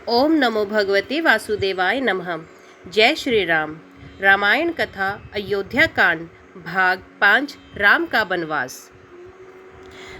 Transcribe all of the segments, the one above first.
ओम नमो भगवते वासुदेवाय नमः। जय श्री राम। रामायण कथा अयोध्या कांड भाग 5 राम का वनवास।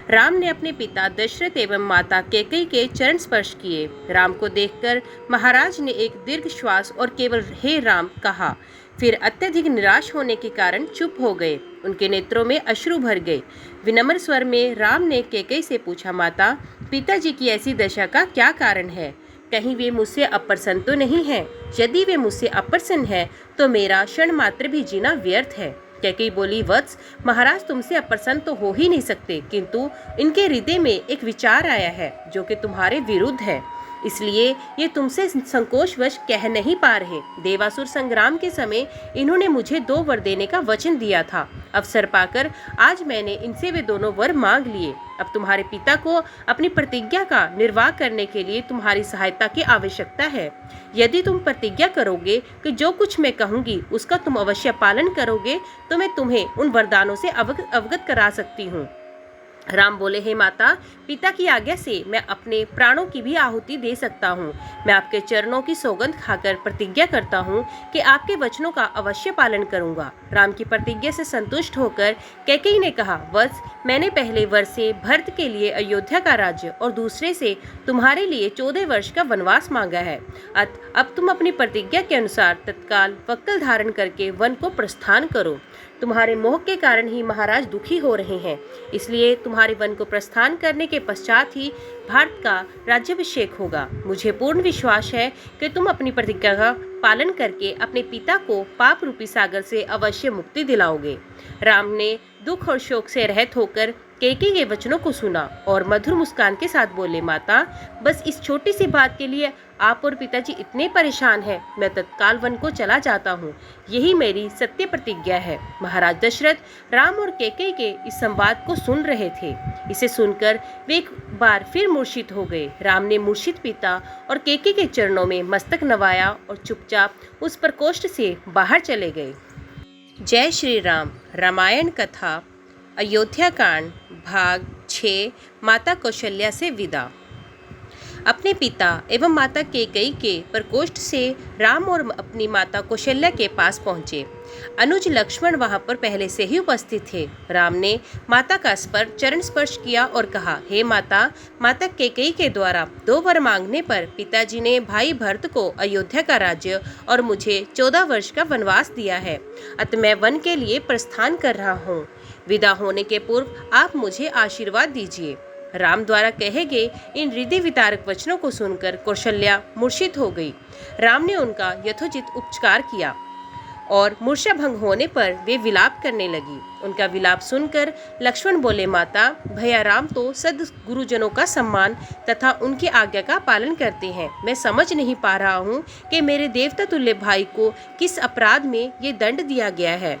राम ने अपने पिता दशरथ एवं माता कैकेयी के चरण स्पर्श किए। राम को देखकर महाराज ने एक दीर्घ श्वास और केवल हे राम कहा, फिर अत्यधिक निराश होने के कारण चुप हो गए। उनके नेत्रों में अश्रु भर गए। विनम्र स्वर में राम ने कैकेयी से पूछा, माता, पिताजी की ऐसी दशा का क्या कारण है? कहीं वे मुझसे अप्रसन्न तो नहीं हैं? यदि वे मुझसे अप्रसन्न हैं, तो मेरा क्षण मात्र भी जीना व्यर्थ है। कैकेयी बोली, वत्स, महाराज तुमसे अप्रसन्न तो हो ही नहीं सकते, किंतु इनके हृदय में एक विचार आया है जो कि तुम्हारे विरुद्ध है, इसलिए ये तुमसे संकोचवश कह नहीं पा रहे। देवासुर संग्राम के समय इन्होंने मुझे 2 वर देने का वचन दिया था। अवसर पाकर आज मैंने इनसे वे दोनों वर मांग लिए। अब तुम्हारे पिता को अपनी प्रतिज्ञा का निर्वाह करने के लिए तुम्हारी सहायता की आवश्यकता है। यदि तुम प्रतिज्ञा करोगे कि जो कुछ मैं कहूँगी उसका तुम अवश्य पालन करोगे, तो मैं तुम्हें उन वरदानों से अवगत करा सकती हूँ। राम बोले, हे माता, पिता की आज्ञा से मैं अपने प्राणों की भी आहुति दे सकता हूँ। मैं आपके चरणों की सौगंध खाकर प्रतिज्ञा करता हूँ कि आपके वचनों का अवश्य पालन करूँगा। राम की प्रतिज्ञा से संतुष्ट होकर कैकेयी ने कहा, वत्स, मैंने पहले वर से भरत के लिए अयोध्या का राज्य और दूसरे से तुम्हारे लिए 14 वर्ष का वनवास मांगा है। अब तुम अपनी प्रतिज्ञा के अनुसार तत्काल वक्कल धारण करके वन को प्रस्थान करो। तुम्हारे मोह के कारण ही महाराज दुखी हो रहे हैं, इसलिए तुम्हारे वन को प्रस्थान करने के पश्चात ही भारत का राज्याभिषेक होगा। मुझे पूर्ण विश्वास है कि तुम अपनी प्रतिज्ञा का पालन करके अपने पिता को पाप रूपी सागर से अवश्य मुक्ति दिलाओगे। राम ने दुख और शोक से रहित होकर कैकेयी के वचनों को सुना और मधुर मुस्कान के साथ बोले, माता, बस इस छोटी सी बात के लिए आप और पिताजी इतने परेशान हैं। मैं तत्काल वन को चला जाता हूँ, यही मेरी सत्य प्रतिज्ञा है। महाराज दशरथ राम और कैकेयी के इस संवाद को सुन रहे थे। इसे सुनकर वे एक बार फिर मूर्छित हो गए। राम ने मूर्छित पिता और कैकेयी के चरणों में मस्तक नवाया और चुपचाप उस प्रकोष्ठ से बाहर चले गए। जय श्री राम। रामायण कथा अयोध्या कांड भाग 6 माता कौशल्या से विदा। अपने पिता एवं माता कैकेयी के प्रकोष्ठ से राम और अपनी माता कौशल्या के पास पहुंचे। अनुज लक्ष्मण वहां पर पहले से ही उपस्थित थे। राम ने माता का चरण स्पर्श किया और कहा, हे माता, माता कैकेयी के द्वारा 2 वर मांगने पर पिताजी ने भाई भरत को अयोध्या का राज्य और मुझे 14 वर्ष का वनवास दिया है। अतः मैं वन के लिए प्रस्थान कर रहा हूँ। विदा होने के पूर्व आप मुझे आशीर्वाद दीजिए। राम द्वारा कहे गए इन हृदय विदारक वचनों को सुनकर कौशल्या मूर्छित हो गई। राम ने उनका यथोचित उपचार किया और मूर्छा भंग होने पर वे विलाप करने लगी। उनका विलाप सुनकर लक्ष्मण बोले, माता, भैया राम तो सद गुरुजनों का सम्मान तथा उनकी आज्ञा का पालन करते हैं। मैं समझ नहीं पा रहा हूँ कि मेरे देवता तुल्य भाई को किस अपराध में ये दंड दिया गया है।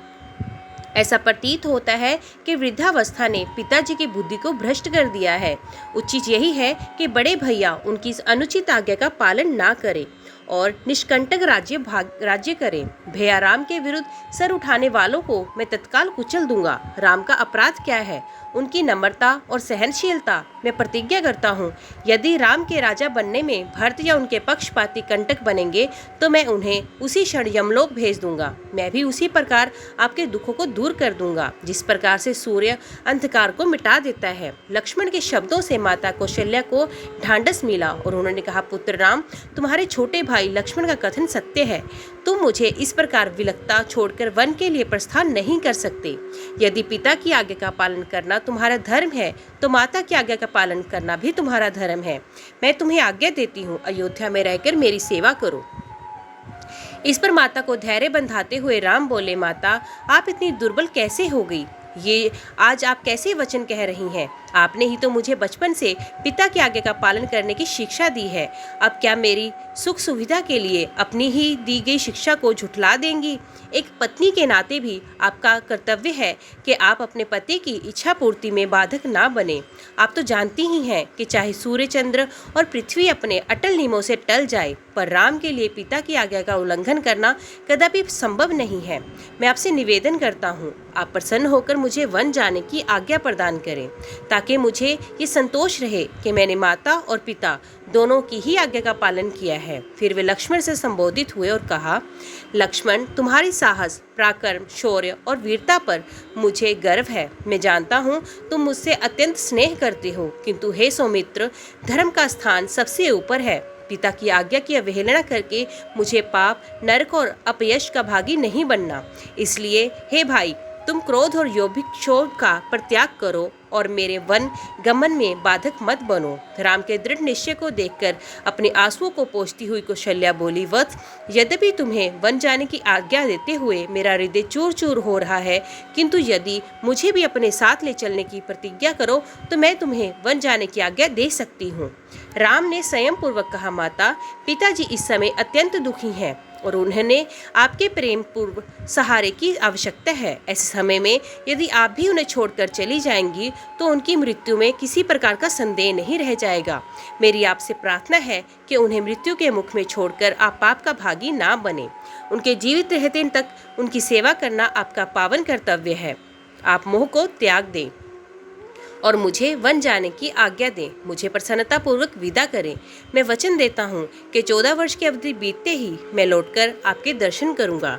ऐसा प्रतीत होता है कि वृद्धावस्था ने पिताजी की बुद्धि को भ्रष्ट कर दिया है। उचित यही है कि बड़े भैया उनकी इस अनुचित आज्ञा का पालन ना करें और निष्कंटक राज्य करें। भैया राम के विरुद्ध सर उठाने वालों को मैं तत्काल कुचल दूंगा। राम का अपराध क्या है? उनकी नम्रता और सहनशीलता। मैं प्रतिज्ञा करता हूँ, यदि राम के राजा बनने में भरत या उनके पक्षपाती कंटक बनेंगे तो मैं उन्हें उसी क्षण यमलोक भेज दूंगा। मैं भी उसी प्रकार आपके दुखों को दूर कर दूंगा जिस प्रकार से सूर्य अंधकार को मिटा देता है। लक्ष्मण के शब्दों से माता कौशल्या को ढांढस मिला और उन्होंने कहा, पुत्र राम, तुम्हारे छोटे भाई लक्ष्मण का कथन सत्य है। तुम मुझे इस प्रकार विलकता छोड़कर वन के लिए प्रस्थान नहीं कर सकते। यदि पिता की आज्ञा का पालन करना तुम्हारा धर्म है, तो माता की आज्ञा का पालन करना भी तुम्हारा धर्म है। मैं तुम्हें आज्ञा देती हूँ, अयोध्या में रहकर मेरी सेवा करो। इस पर माता को धैर्य बंधाते हुए राम बोले, माता, आप इतनी दुर्बल कैसे हो गई? ये आज आप कैसे वचन कह रही हैं? आपने ही तो मुझे बचपन से पिता की आज्ञा का पालन करने की शिक्षा दी है। अब क्या मेरी सुख सुविधा के लिए अपनी ही दी गई शिक्षा को झुठला देंगी? एक पत्नी के नाते भी आपका कर्तव्य है कि आप अपने पति की इच्छा पूर्ति में बाधक ना बने। आप तो जानती ही हैं कि चाहे सूर्य, चंद्र और पृथ्वी अपने अटल नियमों से टल जाए, पर राम के लिए पिता की आज्ञा का उल्लंघन करना कदापि संभव नहीं है। मैं आपसे निवेदन करता हूँ, आप प्रसन्न होकर मुझे वन जाने की आज्ञा प्रदान करें, ताकि ताकि मुझे ये संतोष रहे कि मैंने माता और पिता दोनों की ही आज्ञा का पालन किया है। फिर वे लक्ष्मण से संबोधित हुए और कहा, लक्ष्मण, तुम्हारी साहस, पराक्रम, शौर्य और वीरता पर मुझे गर्व है। मैं जानता हूँ तुम मुझसे अत्यंत स्नेह करते हो, किंतु हे सौमित्र, धर्म का स्थान सबसे ऊपर है। पिता की आज्ञा की अवहेलना करके मुझे पाप, नरक और अपयश का भागी नहीं बनना। इसलिए हे भाई, तुम क्रोध और योभिक्षोभ का परित्याग करो और मेरे वन गमन में बाधक मत बनो। राम के दृढ़ निश्चय को देखकर अपने आंसुओं को पोंछती हुई कौशल्या बोली, वत्स, यद्यपि तुम्हें वन जाने की आज्ञा देते हुए मेरा हृदय चूर चूर हो रहा है, किंतु यदि मुझे भी अपने साथ ले चलने की प्रतिज्ञा करो तो मैं तुम्हें वन जाने की आज्ञा दे सकती हूँ। राम ने संयम पूर्वक कहा, माता, पिताजी इस समय अत्यंत दुखी हैं और उन्हें आपके प्रेम पूर्व सहारे की आवश्यकता है। ऐसे समय में यदि आप भी उन्हें छोड़कर चली जाएंगी तो उनकी मृत्यु में किसी प्रकार का संदेह नहीं रह जाएगा। मेरी आपसे प्रार्थना है कि उन्हें मृत्यु के मुख में छोड़कर आप पाप का भागी ना बने। उनके जीवित रहते तक उनकी सेवा करना आपका पावन कर्तव्य है। आप मोह को त्याग दें और मुझे वन जाने की आज्ञा दें। मुझे प्रसन्नतापूर्वक विदा करें। मैं वचन देता हूँ कि 14 वर्ष की अवधि बीतते ही मैं लौटकर आपके दर्शन करूँगा।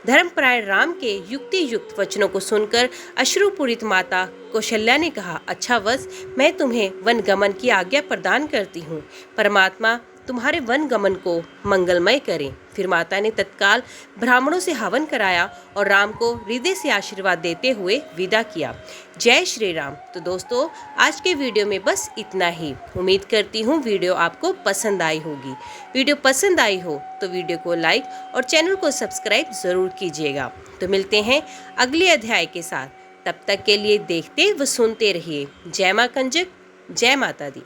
धर्मपरायण राम के युक्ति युक्त वचनों को सुनकर अश्रुपूरित माता कौशल्या ने कहा, अच्छा वत्स, मैं तुम्हें वन गमन की आज्ञा प्रदान करती हूँ। परमात्मा तुम्हारे वन गमन को मंगलमय करें। फिर माता ने तत्काल ब्राह्मणों से हवन कराया और राम को हृदय से आशीर्वाद देते हुए विदा किया। जय श्री राम। तो दोस्तों, आज के वीडियो में बस इतना ही। उम्मीद करती हूँ वीडियो आपको पसंद आई होगी। वीडियो पसंद आई हो तो वीडियो को लाइक और चैनल को सब्सक्राइब ज़रूर कीजिएगा। तो मिलते हैं अगले अध्याय के साथ। तब तक के लिए देखते व सुनते रहिए। जय माँ कंजक, जय माता दी।